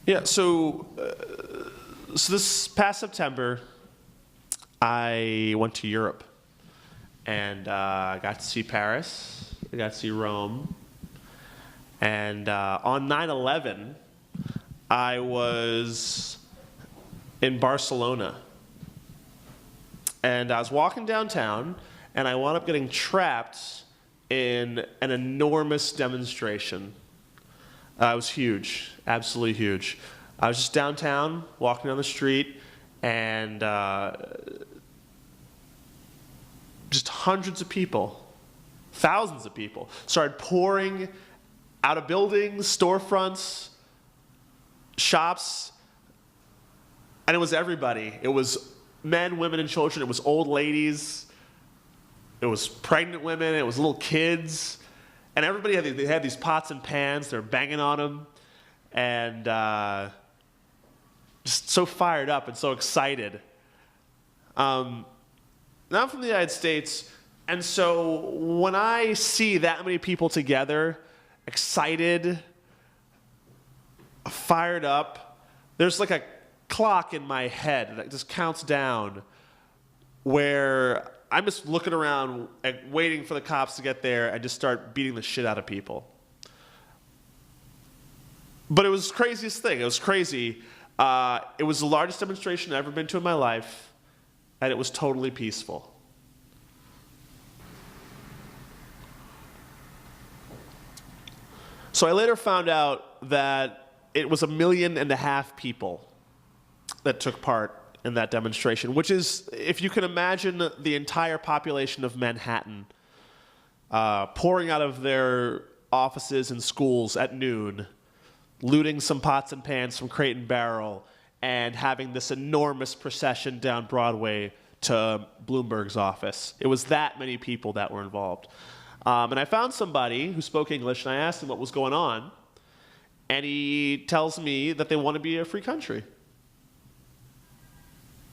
Yeah, so this past September, I went to Europe, and I got to see Paris, I got to see Rome, and on 9/11, I was in Barcelona, and I was walking downtown, and I wound up getting trapped in an enormous demonstration. It was huge, absolutely huge. I was just downtown, walking down the street, and just hundreds of people, thousands of people, started pouring out of buildings, storefronts, shops, and it was everybody. It was men, women, and children. It was old ladies. It was pregnant women. It was little kids. And everybody had these pots and pans. They were banging on them. And just so fired up and so excited. Now I'm from the United States. And so when I see that many people together, excited, fired up, there's like a clock in my head that just counts down where I'm just looking around and waiting for the cops to get there and just start beating the shit out of people. But it was the craziest thing. It was crazy. It was the largest demonstration I've ever been to in my life, and it was totally peaceful. So I later found out that it was 1.5 million people that took part in that demonstration, which is, if you can imagine the entire population of Manhattan pouring out of their offices and schools at noon, looting some pots and pans from Crate and Barrel, and having this enormous procession down Broadway to Bloomberg's office. It was that many people that were involved. And I found somebody who spoke English, and I asked him what was going on, and he tells me that they want to be a free country.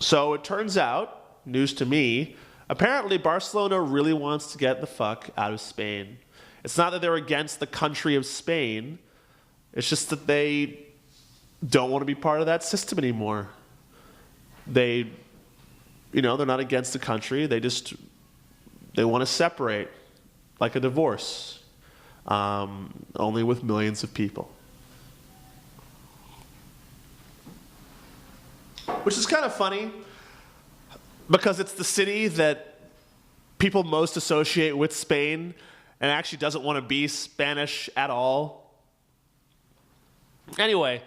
So it turns out, news to me, apparently Barcelona really wants to get the fuck out of Spain. It's not that they're against the country of Spain, it's just that they don't want to be part of that system anymore. They're not against the country, they want to separate, like a divorce, only with millions of people. Which is kind of funny, because it's the city that people most associate with Spain and actually doesn't want to be Spanish at all. Anyway,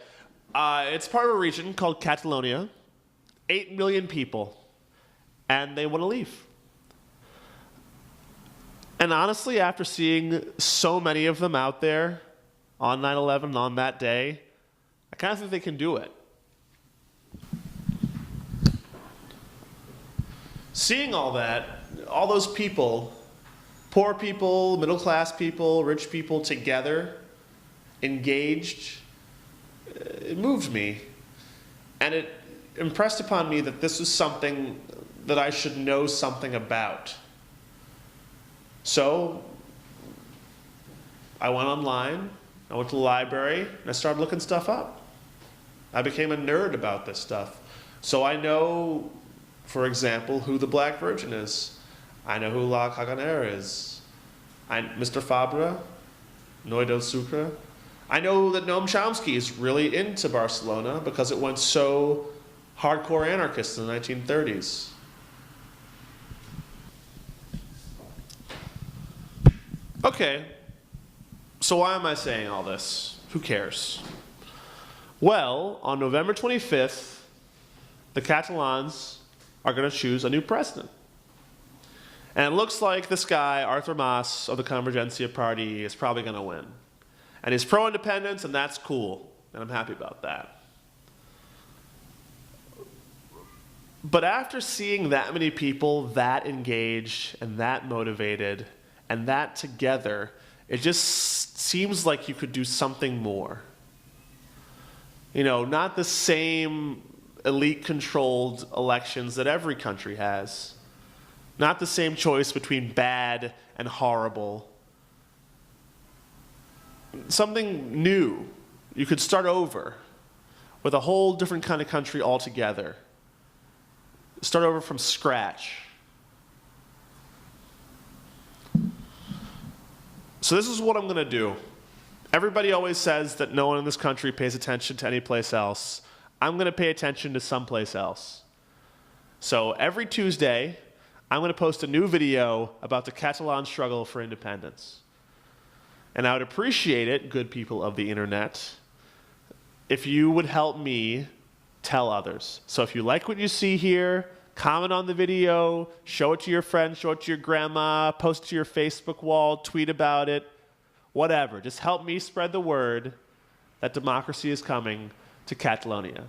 it's part of a region called Catalonia, 8 million people, and they want to leave. And honestly, after seeing so many of them out there on 9/11, on that day, I kind of think they can do it. Seeing all that, all those people, poor people, middle-class people, rich people together, engaged, it moved me. And it impressed upon me that this was something that I should know something about. So I went online, I went to the library, and I started looking stuff up. I became a nerd about this stuff. So I know, for example, who the Black Virgin is. I know who La Caganera is. Mr. Fabra, Noi del Sucre. I know that Noam Chomsky is really into Barcelona because it went so hardcore anarchist in the 1930s. Okay, so why am I saying all this? Who cares? Well, on November 25th, the Catalans are going to choose a new president. And it looks like this guy, Artur Mas, of the Convergència Party, is probably going to win. And he's pro-independence, and that's cool. And I'm happy about that. But after seeing that many people that engaged and that motivated and that together, it just seems like you could do something more. Not the same elite-controlled elections that every country has. Not the same choice between bad and horrible. Something new. You could start over. with a whole different kind of country altogether. Start over from scratch. So this is what I'm going to do. Everybody always says that no one in this country pays attention to any place else. I'm going to pay attention to someplace else. So every Tuesday, I'm going to post a new video about the Catalan struggle for independence. And I would appreciate it, good people of the internet, if you would help me tell others. So if you like what you see here, comment on the video, show it to your friends, show it to your grandma, post it to your Facebook wall, tweet about it, whatever. Just help me spread the word that democracy is coming to Catalonia.